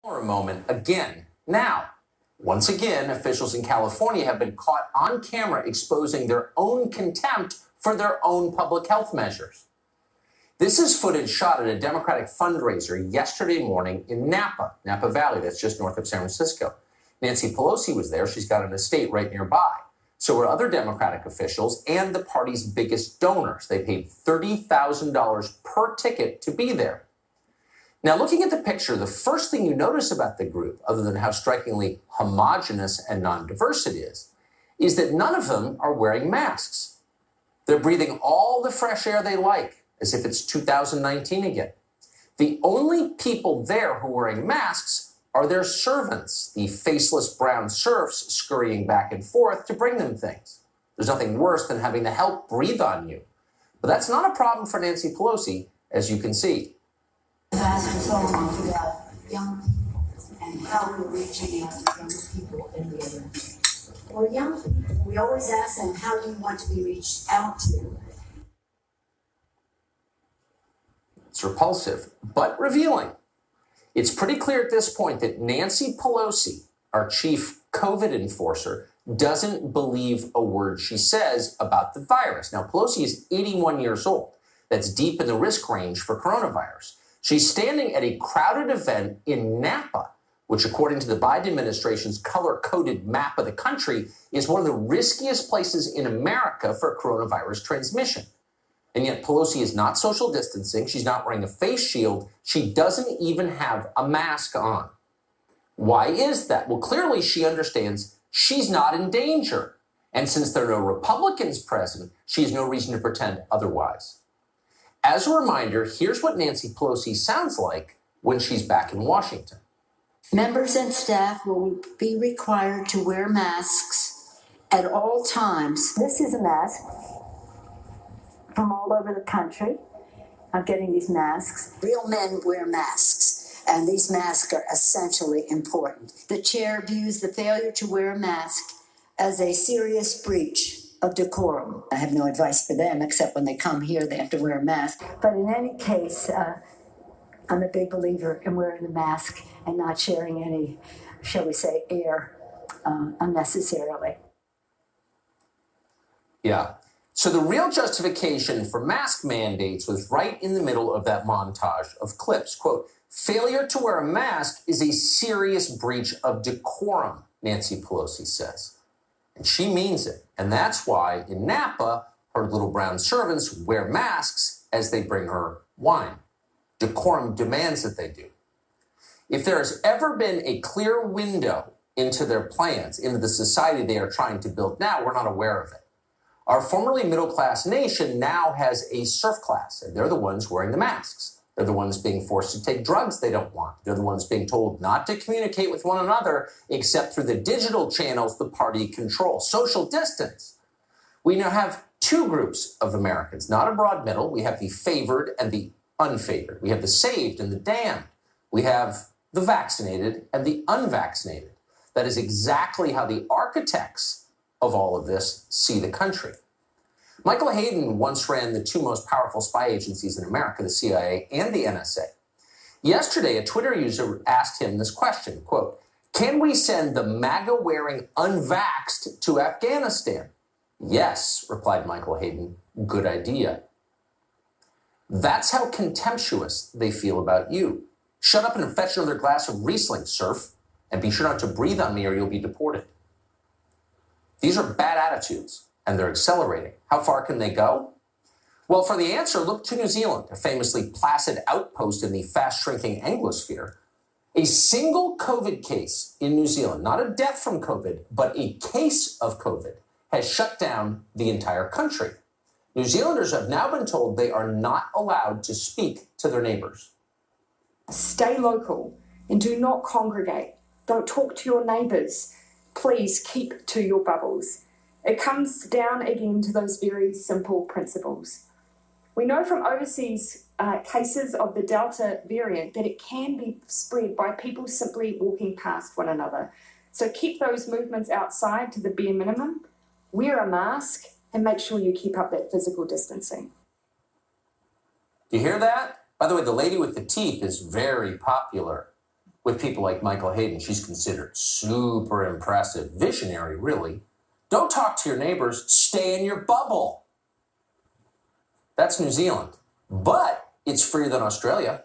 For a moment again. Now, once again, officials in California have been caught on camera exposing their own contempt for their own public health measures. This is footage shot at a Democratic fundraiser yesterday morning in Napa Valley, that's just north of San Francisco. Nancy Pelosi was there. She's got an estate right nearby. So were other Democratic officials and the party's biggest donors. They paid $30,000 per ticket to be there. Now, looking at the picture, the first thing you notice about the group, other than how strikingly homogenous and non-diverse it is that none of them are wearing masks. They're breathing all the fresh air they like, as if it's 2019 again. The only people there who are wearing masks are their servants, the faceless brown serfs scurrying back and forth to bring them things. There's nothing worse than having the help breathe on you. But that's not a problem for Nancy Pelosi, as you can see. Asked for so long about young people and how we're reaching out to young people in the area. For young people, we always ask them, how do you want to be reached out to? It's repulsive, but revealing. It's pretty clear at this point that Nancy Pelosi, our chief COVID enforcer, doesn't believe a word she says about the virus. Now, Pelosi is 81 years old. That's deep in the risk range for coronavirus. She's standing at a crowded event in Napa, which, according to the Biden administration's color-coded map of the country, is one of the riskiest places in America for coronavirus transmission. And yet Pelosi is not social distancing. She's not wearing a face shield. She doesn't even have a mask on. Why is that? Well, clearly she understands she's not in danger. And since there are no Republicans present, she has no reason to pretend otherwise. As a reminder, here's what Nancy Pelosi sounds like when she's back in Washington. Members and staff will be required to wear masks at all times. This is a mask from all over the country. I'm getting these masks. Real men wear masks, and these masks are essentially important. The chair views the failure to wear a mask as a serious breach of decorum. I have no advice for them, except when they come here, they have to wear a mask. But in any case, I'm a big believer in wearing the mask and not sharing any, shall we say, air unnecessarily. Yeah. So the real justification for mask mandates was right in the middle of that montage of clips. Quote, failure to wear a mask is a serious breach of decorum, Nancy Pelosi says. And she means it. And that's why in Napa, her little brown servants wear masks as they bring her wine. Decorum demands that they do. If there has ever been a clear window into their plans, into the society they are trying to build now, we're not aware of it. Our formerly middle-class nation now has a serf class, and they're the ones wearing the masks. They're the ones being forced to take drugs they don't want. They're the ones being told not to communicate with one another except through the digital channels the party controls. Social distance. We now have two groups of Americans, not a broad middle. We have the favored and the unfavored. We have the saved and the damned. We have the vaccinated and the unvaccinated. That is exactly how the architects of all of this see the country. Michael Hayden once ran the two most powerful spy agencies in America, the CIA and the NSA. Yesterday, a Twitter user asked him this question, quote, can we send the MAGA-wearing unvaxxed to Afghanistan? Yes, replied Michael Hayden, good idea. That's how contemptuous they feel about you. Shut up and fetch another glass of Riesling, serf, and be sure not to breathe on me or you'll be deported. These are bad attitudes, and they're accelerating. How far can they go? Well, for the answer, look to New Zealand, a famously placid outpost in the fast-shrinking Anglosphere. A single COVID case in New Zealand, not a death from COVID, but a case of COVID, has shut down the entire country. New Zealanders have now been told they are not allowed to speak to their neighbors. Stay local and do not congregate. Don't talk to your neighbours. Please keep to your bubbles. It comes down again to those very simple principles. We know from overseas cases of the Delta variant that it can be spread by people simply walking past one another. So keep those movements outside to the bare minimum, wear a mask, and make sure you keep up that physical distancing. Do you hear that? By the way, the lady with the teeth is very popular With people like Michael Hayden, she's considered super impressive, visionary, really. Don't talk to your neighbors, stay in your bubble. That's New Zealand. But it's freer than Australia.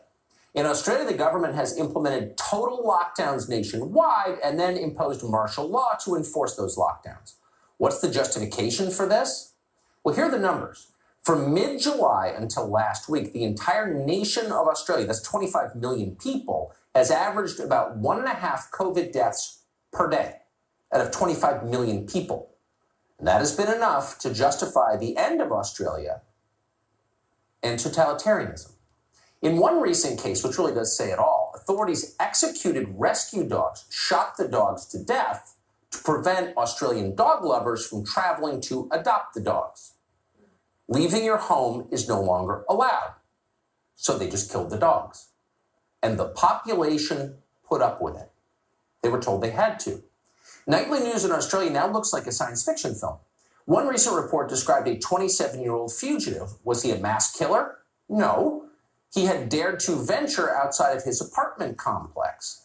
In Australia, the government has implemented total lockdowns nationwide and then imposed martial law to enforce those lockdowns. What's the justification for this? Well, here are the numbers. From mid-July until last week, the entire nation of Australia, that's 25 million people, has averaged about 1.5 COVID deaths per day out of 25 million people. And that has been enough to justify the end of Australia and totalitarianism. In one recent case, which really does say it all, authorities executed rescue dogs, shot the dogs to death to prevent Australian dog lovers from traveling to adopt the dogs. Leaving your home is no longer allowed. So they just killed the dogs. And the population put up with it. They were told they had to. Nightly news in Australia now looks like a science fiction film. One recent report described a 27-year-old fugitive. Was he a mass killer? No. He had dared to venture outside of his apartment complex.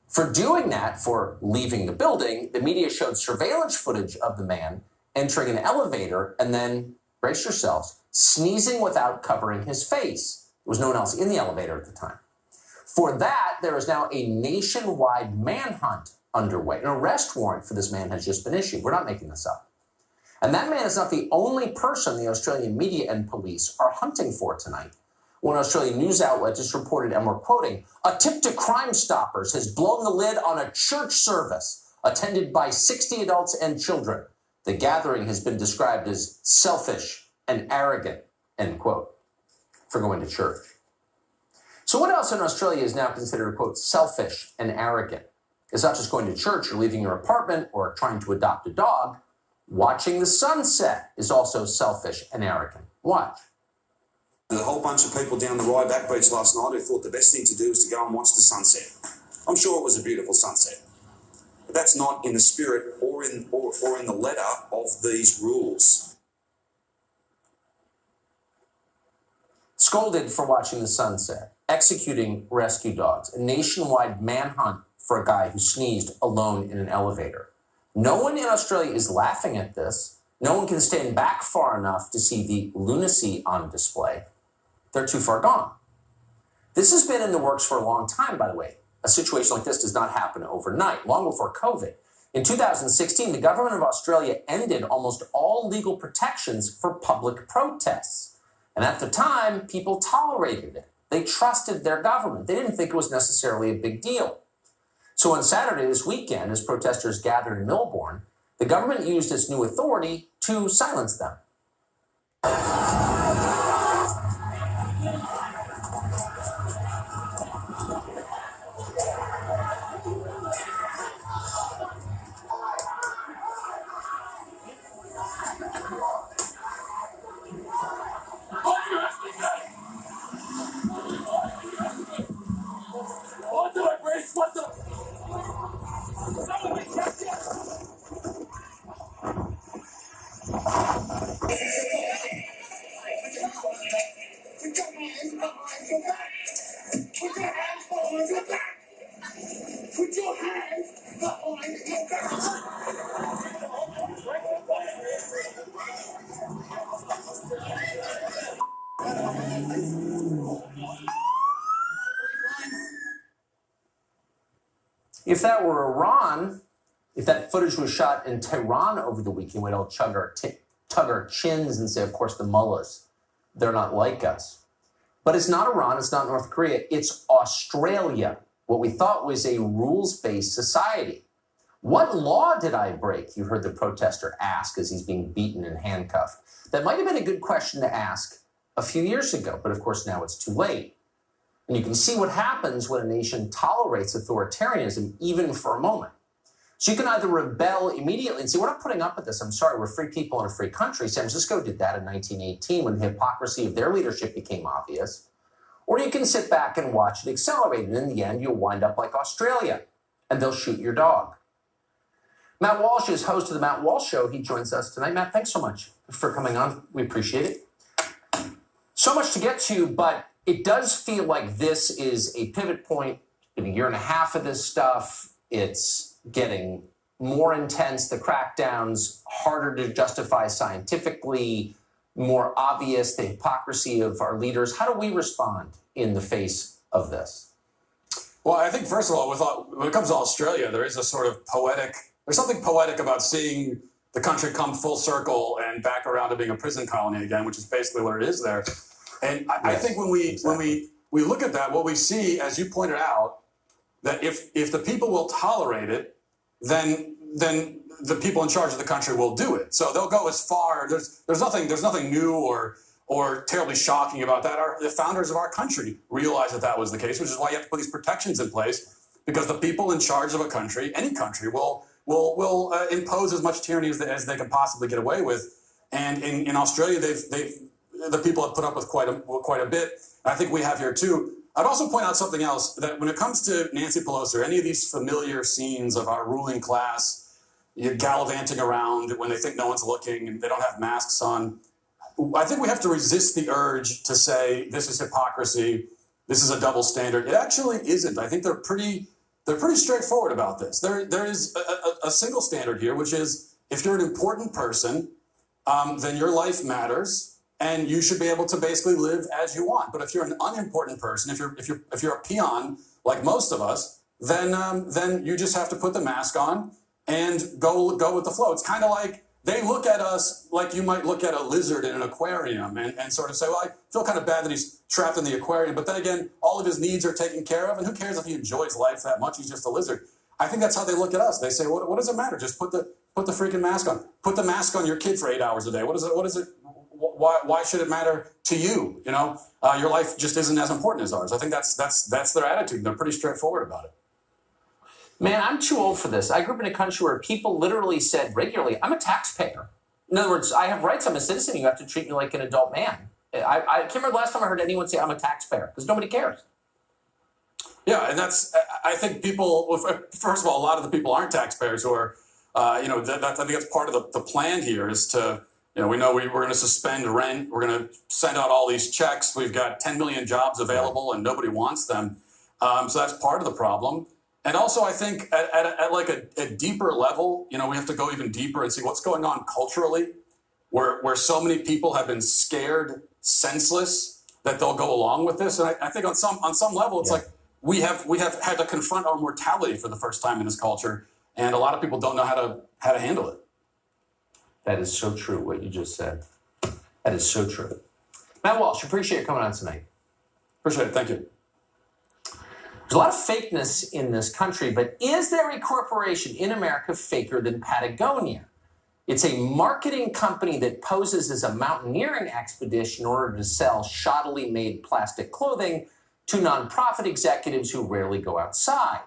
For doing that, for leaving the building, the media showed surveillance footage of the man entering an elevator and then, brace yourselves, sneezing without covering his face. There was no one else in the elevator at the time. For that, there is now a nationwide manhunt underway. An arrest warrant for this man has just been issued. We're not making this up. And that man is not the only person the Australian media and police are hunting for tonight. One Australian news outlet just reported, and we're quoting, "A tip to Crime Stoppers has blown the lid on a church service attended by 60 adults and children. The gathering has been described as selfish and arrogant," end quote, for going to church. So what else in Australia is now considered, quote, selfish and arrogant? It's not just going to church or leaving your apartment or trying to adopt a dog. Watching the sunset is also selfish and arrogant. Watch. There's a whole bunch of people down the Ryback Beach last night who thought the best thing to do was to go and watch the sunset. I'm sure it was a beautiful sunset. But that's not in the spirit or in the letter of these rules. Scolded for watching the sunset, executing rescue dogs, a nationwide manhunt for a guy who sneezed alone in an elevator. No one in Australia is laughing at this. No one can stand back far enough to see the lunacy on display. They're too far gone. This has been in the works for a long time, by the way. A situation like this does not happen overnight, long before COVID. In 2016, the government of Australia ended almost all legal protections for public protests. And at the time, people tolerated it. They trusted their government. They didn't think it was necessarily a big deal. So on Saturday this weekend, as protesters gathered in Melbourne, the government used its new authority to silence them. If that were Iran, if that footage was shot in Tehran over the weekend, we'd all tug our chins and say, of course, the mullahs, they're not like us. But it's not Iran, it's not North Korea, it's Australia, what we thought was a rules-based society. What law did I break? You heard the protester ask as he's being beaten and handcuffed. That might have been a good question to ask a few years ago, but of course now it's too late. And you can see what happens when a nation tolerates authoritarianism, even for a moment. So you can either rebel immediately and say, we're not putting up with this. I'm sorry, we're free people in a free country. San Francisco did that in 1918 when the hypocrisy of their leadership became obvious. Or you can sit back and watch it accelerate. And in the end, you'll wind up like Australia, and they'll shoot your dog. Matt Walsh is host of the Matt Walsh Show. He joins us tonight. Matt, thanks so much for coming on. We appreciate it. So much to get to, but it does feel like this is a pivot point. been a year and a half of this stuff. It's getting more intense. The crackdowns harder to justify scientifically, more obvious, the hypocrisy of our leaders. How do we respond in the face of this? Well, I think, first of all, when it comes to Australia, there is a sort of there's something poetic about seeing the country come full circle and back around to being a prison colony again, which is basically what it is there. And I think when we look at that, what we see, as you pointed out, that if the people will tolerate it, then the people in charge of the country will do it. So they'll go as far. There's nothing new or terribly shocking about that. The founders of our country realized that was the case, which is why you have to put these protections in place, because the people in charge of a country, any country, will impose as much tyranny as they can possibly get away with. And in Australia, the people have put up with quite a bit. I think we have here too. I'd also point out something else, that when it comes to Nancy Pelosi or any of these familiar scenes of our ruling class gallivanting around when they think no one's looking and they don't have masks on, I think we have to resist the urge to say this is hypocrisy, this is a double standard. It actually isn't. I think they're pretty straightforward about this. There is a single standard here, which is if you're an important person, then your life matters. And you should be able to basically live as you want. But if you're an unimportant person, if you're a peon like most of us, then you just have to put the mask on and go with the flow. It's kind of like they look at us like you might look at a lizard in an aquarium and sort of say, well, I feel kind of bad that he's trapped in the aquarium. But then again, all of his needs are taken care of. And who cares if he enjoys life that much? He's just a lizard. I think that's how they look at us. They say, what does it matter? Just put the freaking mask on. Put the mask on your kid for 8 hours a day. What is it? Why should it matter to you? Your life just isn't as important as ours. I think that's their attitude. They're pretty straightforward about it. Man, I'm too old for this. I grew up in a country where people literally said regularly, I'm a taxpayer. In other words, I have rights. I'm a citizen. You have to treat me like an adult man. I can't remember the last time I heard anyone say I'm a taxpayer, because nobody cares. Yeah, and I think people, first of all, a lot of the people aren't taxpayers who are, I think that's part of the plan here is to, we know we're going to suspend rent. We're going to send out all these checks. We've got 10 million jobs available and nobody wants them. So that's part of the problem. And also, I think at like a deeper level, we have to go even deeper and see what's going on culturally, where so many people have been scared senseless that they'll go along with this. And I think on some level, it's like we have had to confront our mortality for the first time in this culture. And a lot of people don't know how to handle it. That is so true, what you just said. That is so true. Matt Walsh, appreciate you coming on tonight. Appreciate it. Thank you. There's a lot of fakeness in this country, but is there a corporation in America faker than Patagonia? It's a marketing company that poses as a mountaineering expedition in order to sell shoddily made plastic clothing to nonprofit executives who rarely go outside.